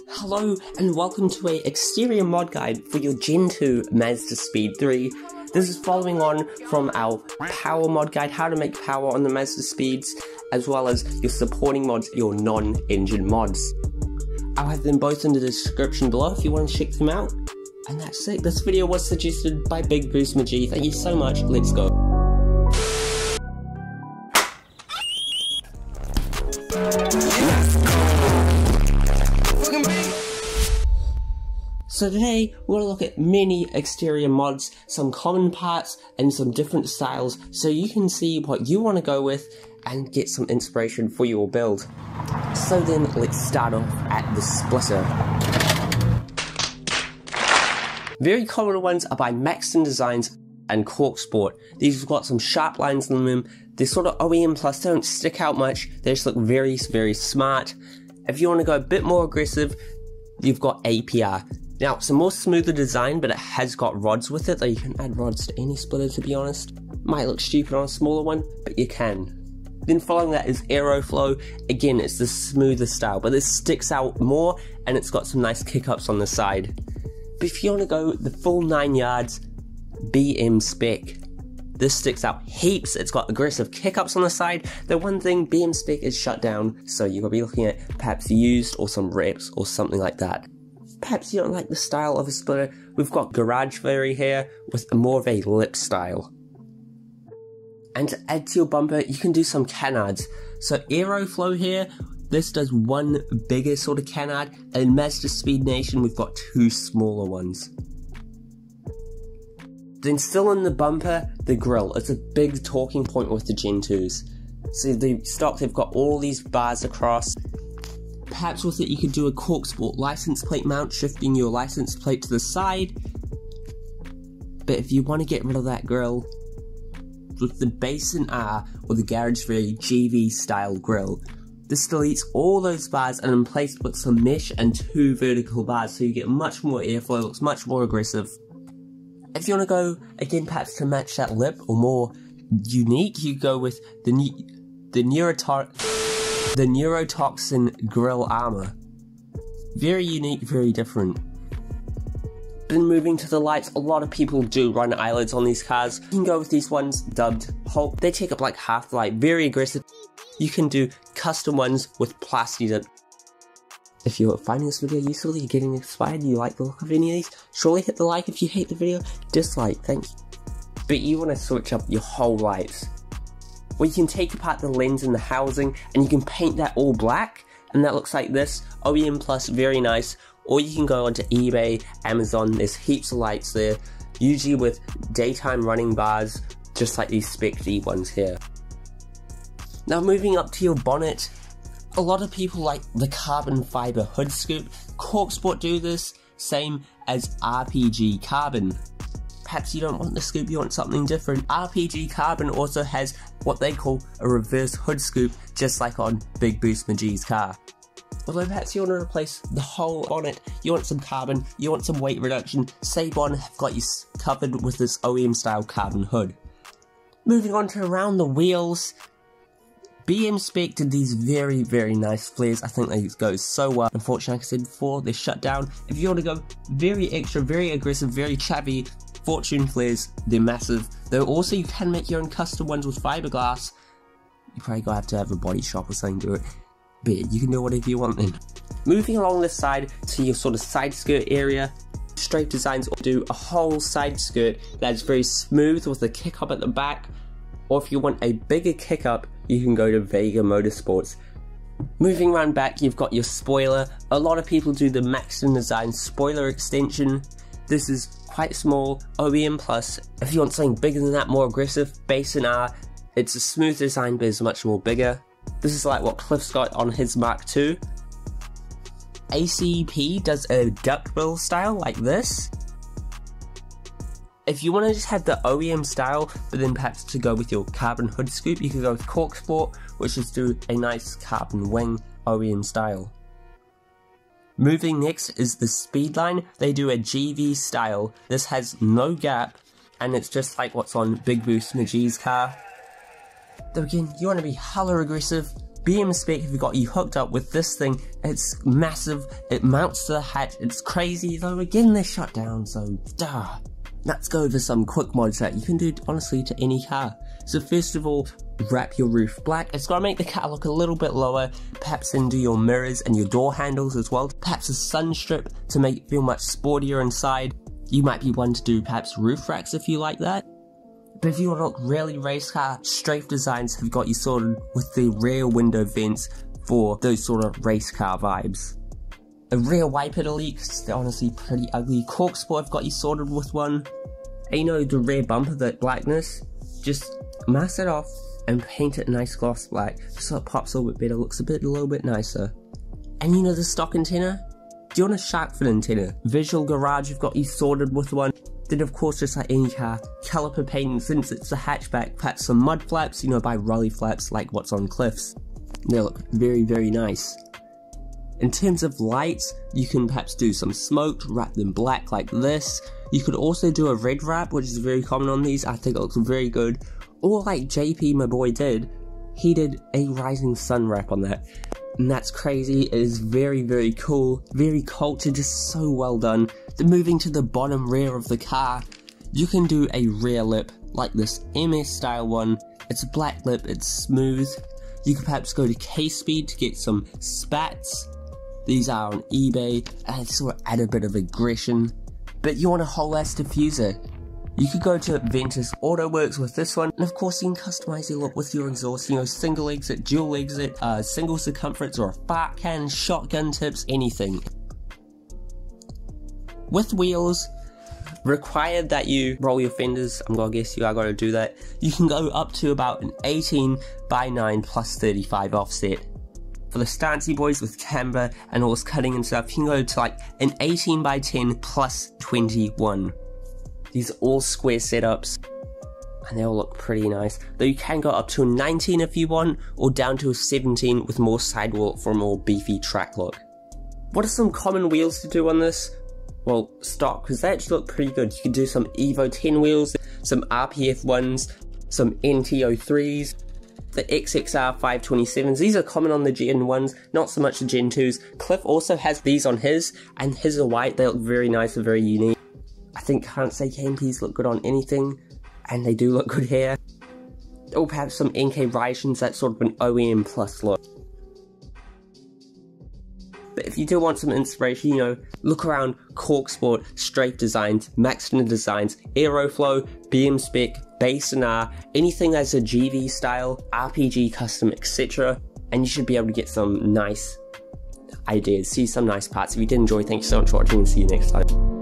Hello and welcome to a exterior mod guide for your Gen 2 MazdaSpeed 3. This is following on from our power mod guide, how to make power on the MazdaSpeeds, as well as your supporting mods, your non-engine mods. I'll have them both in the description below if you want to check them out. And that's it, this video was suggested by Big Boost Maji. Thank you so much, let's go. So today, we're going to look at many exterior mods, some common parts, and some different styles, so you can see what you want to go with, and get some inspiration for your build. So then, let's start off at the splitter. Very common ones are by Mazda Designs and Cork Sport. These have got some sharp lines on them, they're sort of OEM plus, they don't stick out much, they just look very, very smart. If you want to go a bit more aggressive, you've got APR. Now, it's a more smoother design, but it has got rods with it, though you can add rods to any splitter, to be honest. Might look stupid on a smaller one, but you can. Then following that is Aero Flow. Again, it's the smoother style, but this sticks out more, and it's got some nice kick-ups on the side. But if you want to go the full 9 yards, BM Spec. This sticks out heaps, it's got aggressive kick-ups on the side. The one thing, BM Spec is shut down, so you're going to be looking at perhaps used or some reps or something like that. Perhaps you don't like the style of a splitter, we've got Garage Fairy here with more of a lip style. And to add to your bumper, you can do some canards. So Aero Flow here, this does one bigger sort of canard, and in MazdaSpeed Nation we've got two smaller ones. Then still in the bumper, the grille. It's a big talking point with the Gen 2s. So the stock, they've got all these bars across. Perhaps with it you could do a Cork Sport license plate mount, shifting your license plate to the side. But if you want to get rid of that grille, with the Basin R or the Garage Fairy GV style grille, this deletes all those bars and replaced with some mesh and two vertical bars, so you get much more airflow, looks much more aggressive. If you want to go, again, perhaps to match that lip or more unique, you go with the Neurotoxin Grill Armor. Very unique, very different. Then moving to the lights, a lot of people do run eyelids on these cars. You can go with these ones dubbed Hulk. They take up like half the light, very aggressive. You can do custom ones with plastic. If you're finding this video useful, you're getting inspired, you like the look of any of these, surely hit the like. If you hate the video, dislike, thank you. But you want to switch up your whole lights. Well, you can take apart the lens and the housing, and you can paint that all black, and that looks like this, OEM plus, very nice. Or you can go onto eBay, Amazon, there's heaps of lights there, usually with daytime running bars, just like these Spec D ones here. Now moving up to your bonnet, a lot of people like the carbon fiber hood scoop. Cork Sport do this, same as RPG Carbon. Perhaps you don't want the scoop, you want something different. RPG Carbon also has what they call a reverse hood scoop, just like on Big Boost Maji's car. Although perhaps you want to replace the whole bonnet, you want some carbon, you want some weight reduction, Sabon have got you covered with this OEM style carbon hood. Moving on to around the wheels, BM Spec did these very, very nice flares. I think they go so well. Unfortunately, like I said before, they're shut down. If you want to go very extra, very aggressive, very chavvy, Fortune flares, they're massive. Though also you can make your own custom ones with fiberglass. You probably gotta have to have a body shop or something to do it. But you can do whatever you want then. Moving along this side to your sort of side skirt area, Strafe Designs do a whole side skirt that is very smooth with a kick up at the back. Or if you want a bigger kick up, you can go to Vega Motorsports. Moving around back, you've got your spoiler. A lot of people do the Mazda Design spoiler extension. This is quite small, OEM plus. If you want something bigger than that, more aggressive, Basin R. It's a smooth design, but it's much more bigger. This is like what Cliff's got on his Mark II. ACP does a duckbill style like this. If you want to just have the OEM style, but then perhaps to go with your carbon hood scoop, you could go with Cork Sport, which is do a nice carbon wing OEM style. Moving next is the Speedline. They do a GV style. This has no gap, and it's just like what's on Big Boost Maji's car. Though again, you want to be hella aggressive, BM spec have got you hooked up with this thing. It's massive, it mounts to the hatch, it's crazy, though again they're shut down, so let's go over some quick mods that you can do honestly to any car. So first of all, wrap your roof black. It's gonna make the car look a little bit lower, perhaps then do your mirrors and your door handles as well. Perhaps a sun strip to make it feel much sportier inside. You might be one to do perhaps roof racks if you like that. But if you want to look really race car, Strafe Designs have got you sorted with the rear window vents for those sort of race car vibes. A rear wiper delete, they're honestly pretty ugly. Corksport have got you sorted with one. And you know the rear bumper, that blackness, just mask it off and paint it nice gloss black so it pops a little bit better, looks a little bit nicer. And you know the stock antenna? Do you want a shark fin antenna? Visual Garage have got you sorted with one. Then of course, just like any car, caliper painting, since it's a hatchback, perhaps some mud flaps, you know, by rolly flaps like what's on Cliff's. They look very, very nice. In terms of lights, you can perhaps do some smoked, wrap them black like this. You could also do a red wrap, which is very common on these. I think it looks very good. Or like JP, my boy, did. He did a rising sun wrap on that. And that's crazy. It is very, very cool. Very cultured, just so well done. Then moving to the bottom rear of the car, you can do a rear lip like this MS style one. It's a black lip, it's smooth. You could perhaps go to K-Speed to get some spats. These are on eBay and sort of add a bit of aggression. But you want a whole ass diffuser. You could go to Ventus Auto Works with this one, and of course you can customize your look with your exhaust, you know, single exit, dual exit, single circumference, or a fart can, shotgun tips, anything. With wheels, required that you roll your fenders, I'm gonna guess you are gonna do that. You can go up to about an 18:9 plus 35 offset. For the stancy boys with camber and all this cutting and stuff, you can go to like an 18:10 plus 21. These are all square setups, and they all look pretty nice. Though you can go up to a 19 if you want, or down to a 17 with more sidewall for a more beefy track look. What are some common wheels to do on this? Well, stock, because they actually look pretty good. You can do some Evo 10 wheels, some RPF ones, some NT03s, the XXR 527s. These are common on the Gen 1s, not so much the Gen 2s. Cliff also has these on his, and his are white. They look very nice and very unique. I think Can't Say KMPs look good on anything, and they do look good here. Or perhaps some NK Ryshins, that's sort of an OEM plus look. But if you do want some inspiration, you know, look around Corksport, Strafe Designs, Maxton Designs, Aeroflow, BM Spec, Base and R, anything that's a GV style, RPG custom, etc. And you should be able to get some nice ideas, see some nice parts. If you did enjoy, thank you so much for watching, and see you next time.